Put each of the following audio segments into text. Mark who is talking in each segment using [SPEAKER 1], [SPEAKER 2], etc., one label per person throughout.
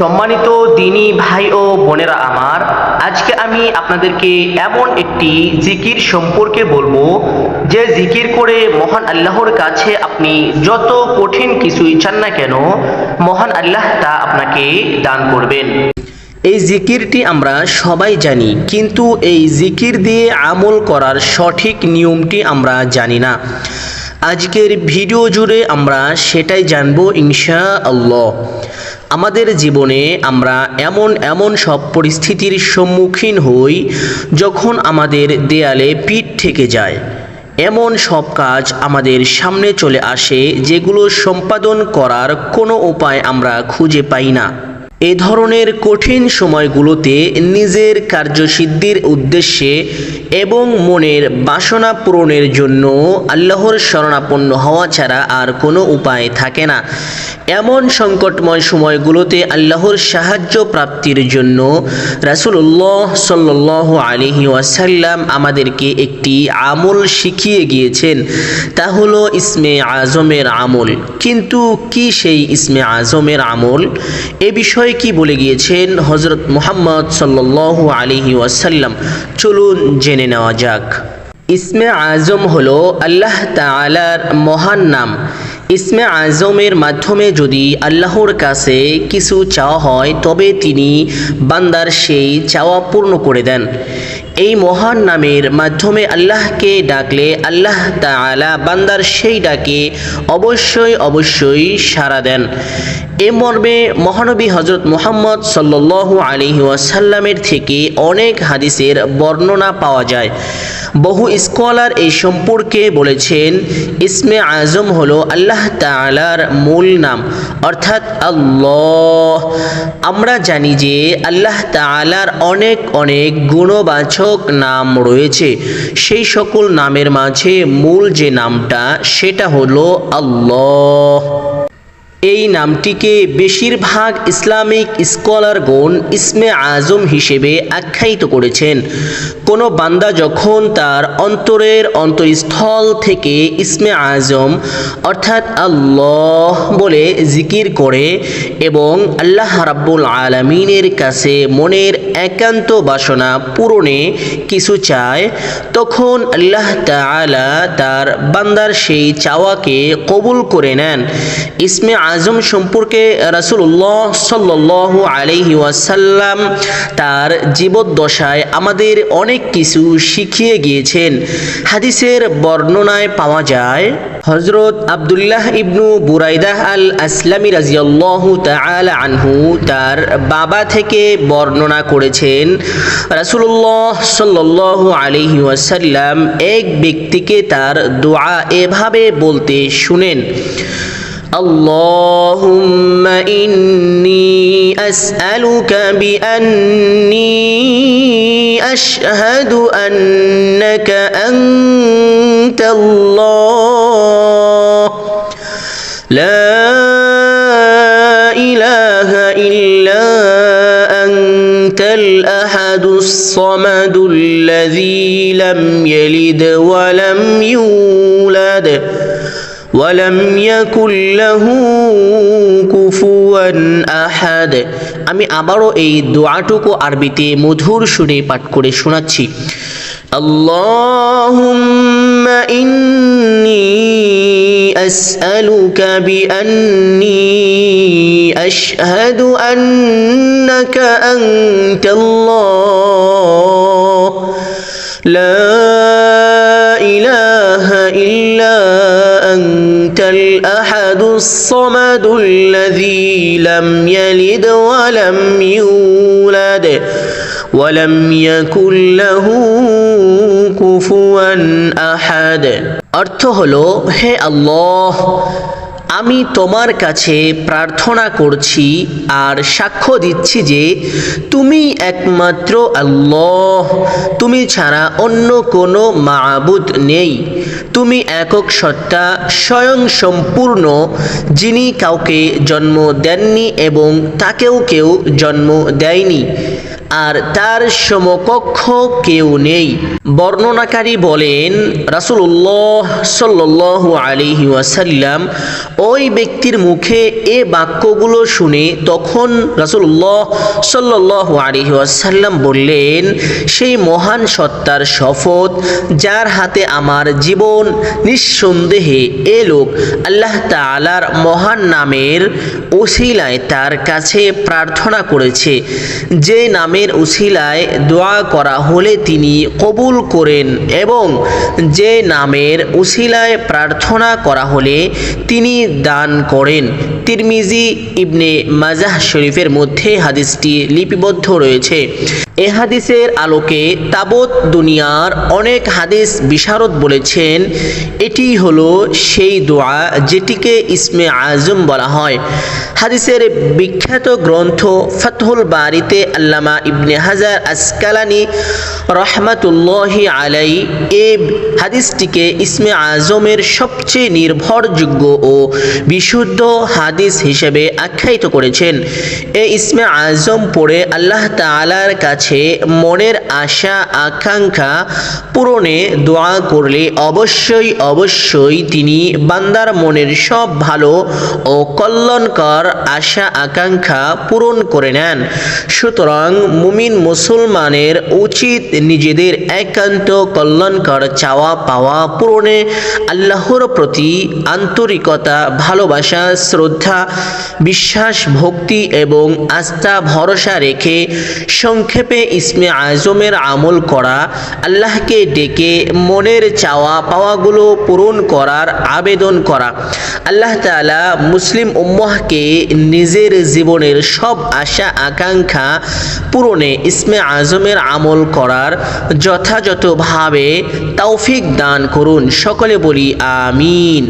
[SPEAKER 1] সম্মানিত দিনী ভাই ও বোনেরা আমার, আজকে আমি আপনাদেরকে এমন একটি জিকির সম্পর্কে বলবো যে জিকির করে মহান আল্লাহর কাছে আপনি যত কঠিন কিছুই চান না কেন, মহান আল্লাহ তা আপনাকে দান করবেন। এই জিকিরটি আমরা সবাই জানি, কিন্তু এই জিকির দিয়ে আমল করার সঠিক নিয়মটি আমরা জানি না। আজকের ভিডিও জুড়ে আমরা সেটাই জানবো ইনশাআল্লাহ। আমাদের জীবনে আমরা এমন সব পরিস্থিতির সম্মুখীন হই যখন আমাদের দেয়ালে পিঠ থেকে যায়। এমন সব কাজ আমাদের সামনে চলে আসে যেগুলো সম্পাদন করার কোনো উপায় আমরা খুঁজে পাই না। এ ধরনের কঠিন সময়গুলোতে নিজের কার্যসিদ্ধির উদ্দেশ্যে এবং মনের বাসনা পূরণের জন্য আল্লাহর শরণাপন্ন হওয়া ছাড়া আর কোনো উপায় থাকে না। এমন সংকটময় সময়গুলোতে আল্লাহর সাহায্য প্রাপ্তির জন্য রাসূলুল্লাহ সাল্লাল্লাহু আলাইহি ওয়াসাল্লাম আমাদেরকে একটি আমল শিখিয়ে গিয়েছেন, তা হলো ইসমে আজমের আমল। কিন্তু কি সেই ইসমে আজমের আমল? এ বিষয়ে কি বলে গিয়েছেন হযরত মুহাম্মদ সাল্লাল্লাহু আলাইহি ওয়াসাল্লাম, চলুন জেনে নেওয়া যাক। ইসমে আজম হলো আল্লাহ তাআলার মহান নাম। ইসমে আজমের মাধ্যমে যদি আল্লাহর কাছে কিছু চাওয়া হয় তবে তিনি বান্দার সেই চাওয়া পূর্ণ করে দেন। এই মহান নামের মাধ্যমে আল্লাহকে ডাকলে আল্লাহ তাআলা বান্দার সেই ডাকে অবশ্যই সাড়া দেন। এ মর্মে মহানবী হযরত মুহাম্মদ সাল্লাল্লাহু আলাইহি ওয়াসাল্লামের থেকে অনেক হাদিসের বর্ণনা পাওয়া যায়। বহু স্কলার এই সম্পর্কে বলেছেন, ইসমে আজম হলো আল্লাহ তাআলার মূল নাম, অর্থাৎ আল্লাহ। আমরা জানি যে আল্লাহ তাআলার অনেক গুণবাচক নাম রয়েছে। সেই সকল নামের মাঝে মূল যে নামটা সেটা হলো আল্লাহ। এই নামটিকে বেশিরভাগ ইসলামিক স্কলারগণ ইসমে আজম হিসেবে আখ্যায়িত করেছেন। কোনো বান্দা যখন তার অন্তরের অন্তঃস্থল থেকে ইসমে আজম অর্থাৎ আল্লাহ বলে জিকির করে এবং আল্লাহ রাব্বুল আলামিনের কাছে মনের একান্ত বাসনা পূরণে কিছু চায়, তখন আল্লাহ তাআলা তার বান্দার সেই চাওয়াকে কবুল করে নেন। ইসমে আজম সম্পর্কে রাসূলুল্লাহ সাল্লাল্লাহু আলাইহি ওয়াসাল্লাম তার জীবদ্দশায় আমাদের অনেক কিছু শিখিয়ে গিয়েছেন। হাদিসের বর্ণনায় পাওয়া যায়, হযরত আব্দুল্লাহ ইবনু বুরাইদাহ আল আসলামী রাদিয়াল্লাহু তাআলা আনহু তার বাবা থেকে বর্ণনা করেছেন, রাসূলুল্লাহ সাল্লাল্লাহু আলাইহি ওয়াসাল্লাম এক ব্যক্তিকে তার দোয়া এভাবে বলতে শুনেন, আল্লাহুম্মা ইন্নী আসআলুকা বিআন্নী আশহাদু আন্নাকা আনতাল্লাহ লা ইলাহা ইল্লা আনতাল আহাদুস সামাদুল্লাযী লাম ইয়ালিদ ওয়া লাম ইউলাদ ওয়ালাম ইয়াকুল লাহু কুফুয়ান আহাদ। আমি আবারও এই দোয়াটুকু আরবিতে মধুর সুরে পাঠ করে শোনাচ্ছি। আল্লাহুম্মা ইন্নী আসআলুকা বিআন্নী আশহাদু আন্নাকা আনতাল্লাহ লা ইলাহা ইল্লা আনতাল আহাদুস সামাদুল্লাযী লাম ইয়ালিদ ওয়া লাম ইউলাদ ওয়া লাম ইয়াকুল লাহু কুফুয়ান আহাদ। অর্থ হলো, হে আল্লাহ, আমি তোমার কাছে প্রার্থনা করছি আর সাক্ষ্য দিচ্ছি যে তুমি একমাত্র আল্লাহ, তুমি ছাড়া অন্য কোনো মাবুদ নেই। তুমি একক সত্তা, স্বয়ং সম্পূর্ণ, যিনি কাউকে জন্ম দেননি এবং তাকেও কেউ জন্ম দেয়নি। আর তার সমকক্ষ কেউ নেই। বর্ণনাকারী বলেন, রাসূলুল্লাহ সাল্লাল্লাহু আলাইহি ওয়াসাল্লাম ওই ব্যক্তির মুখে এ বাক্যগুলো শুনে তখন রাসূলুল্লাহ সাল্লাল্লাহু আলাইহি ওয়াসাল্লাম বললেন, সেই মহান সত্তার শপথ যার হাতে আমার জীবন, নিঃসন্দেহে এ লোক আল্লাহ তাআলার মহান নামের উসিলায় তার কাছে প্রার্থনা করেছে, যে নামের উসিলায় দোয়া করা হলে তিনি কবুল করেন এবং যে নামের উসিলায় প্রার্থনা করা হলে তিনি দান করেন। তিরমিজি ইবনে মাজাহ শরীফের মধ্যে হাদিসটি লিপিবদ্ধ রয়েছে। এ হাদিসের আলোকে তাবৎ দুনিয়ার অনেক হাদিস বিশারদ বলেছেন এটি হলো সেই দোয়া যেটিকে ইসমে আজম বলা হয়। হাদিসের বিখ্যাত গ্রন্থ ফাতহুল বারিতে আল্লামা ইবনে হাজার আসকালানি রহমাতুল্লাহি আলাই এ হাদিসটিকে ইসমে আজমের সবচেয়ে নির্ভরযোগ্য ও বিশুদ্ধ হাদিস হিসেবে আখ্যায়িত করেছেন। এই ইসমে আজম পড়ে আল্লাহ তাআলার কাছে মনের আশা আকাঙ্ক্ষা পূরণে দোয়া করলে অবশ্যই তিনি বান্দার মনের সব ভালো ও কল্যাণকর আশা আকাঙ্ক্ষা পূরণ করে নেন। সুতরাং মুমিন মুসলমানের উচিত নিজেদের একান্ত কল্যাণকর চাওয়া পাওয়া পূরণে আল্লাহর প্রতি আন্তরিকতা, ভালোবাসা, শ্রদ্ধা, বিশ্বাস, ভক্তি এবং আস্থা ভরসা রেখে সংক্ষেপে ইসমে আজমের আমল করা, আল্লাহকে ডেকে মনের চাওয়া পাওয়াগুলো পূরণ করার আবেদন করা। আল্লাহ তাআলা মুসলিম উম্মাহকে নিজের জীবনের সব আশা আকাঙ্ক্ষা পূরণে ইসমে আজমের আমল করার যথাযথভাবে তৌফিক দান করুন। সকলে বলি আমিন।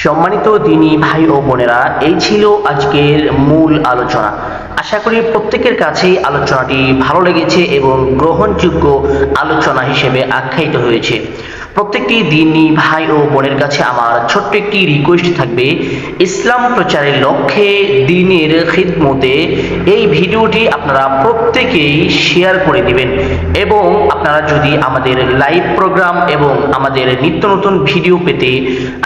[SPEAKER 1] সম্মানিত দিনী ভাই ও বোনেরা, এই ছিল আজকের মূল আলোচনা। আশা করি প্রত্যেকের কাছেই আলোচনাটি ভালো লেগেছে এবং গ্রহণযোগ্য আলোচনা হিসেবে আখ্যায়িত হয়েছে। প্রত্যেকটি দিনী ভাই ও বোনের কাছে আমার ছোট্ট একটি রিকোয়েস্ট থাকবে, ইসলাম প্রচারের লক্ষ্যে দ্বীনের খিদমতে এই ভিডিওটি আপনারা প্রত্যেকেই শেয়ার করে দিবেন এবং আপনারা যদি আমাদের লাইভ প্রোগ্রাম এবং আমাদের নিত্য নতুন ভিডিও পেতে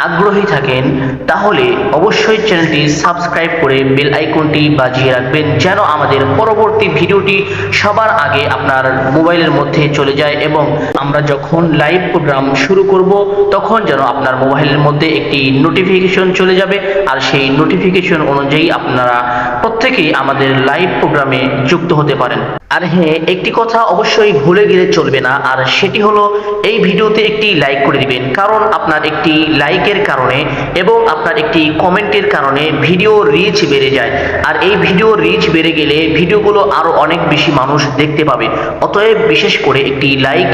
[SPEAKER 1] আগ্রহী থাকেন তাহলে অবশ্যই চ্যানেলটি সাবস্ক্রাইব করে বেল আইকনটি বাজিয়ে রাখবেন যেন আমাদের পরবর্তী ভিডিওটি সবার আগে আপনার মোবাইলের মধ্যে চলে যায় এবং আমরা যখন লাইভ প্রোগ্রাম শুরু করব তখন যেন আপনার মোবাইলের মধ্যে একটি নোটিফিকেশন চলে যাবে আর সেই নোটিফিকেশন অনুযায়ী আপনারা প্রত্যেকেই আমাদের লাইভ প্রোগ্রামে যুক্ত হতে পারেন। আর হ্যাঁ, একটি কথা অবশ্যই ভুলে গেলে চলবে না, আর সেটি হলো এই ভিডিওতে একটি লাইক করে দিবেন, কারণ আপনার একটি লাইকের কারণে এবং আপনার একটি কমেন্টের কারণে ভিডিও রিচ বেড়ে যায়, আর এই ভিডিও রিচ বেড়ে গেলে ভিডিওগুলো আরো অনেক বেশি মানুষ দেখতে পাবে। অতএব বিশেষ করে একটি লাইক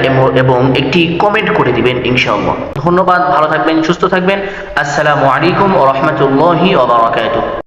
[SPEAKER 1] এবং একটি কমেন্ট করে দিবেন ইনশাআল্লাহ। ধন্যবাদ, ভালো থাকবেন, সুস্থ থাকবেন। আসসালামু আলাইকুম ওয়া রাহমাতুল্লাহি ওয়া বারাকাতুহু।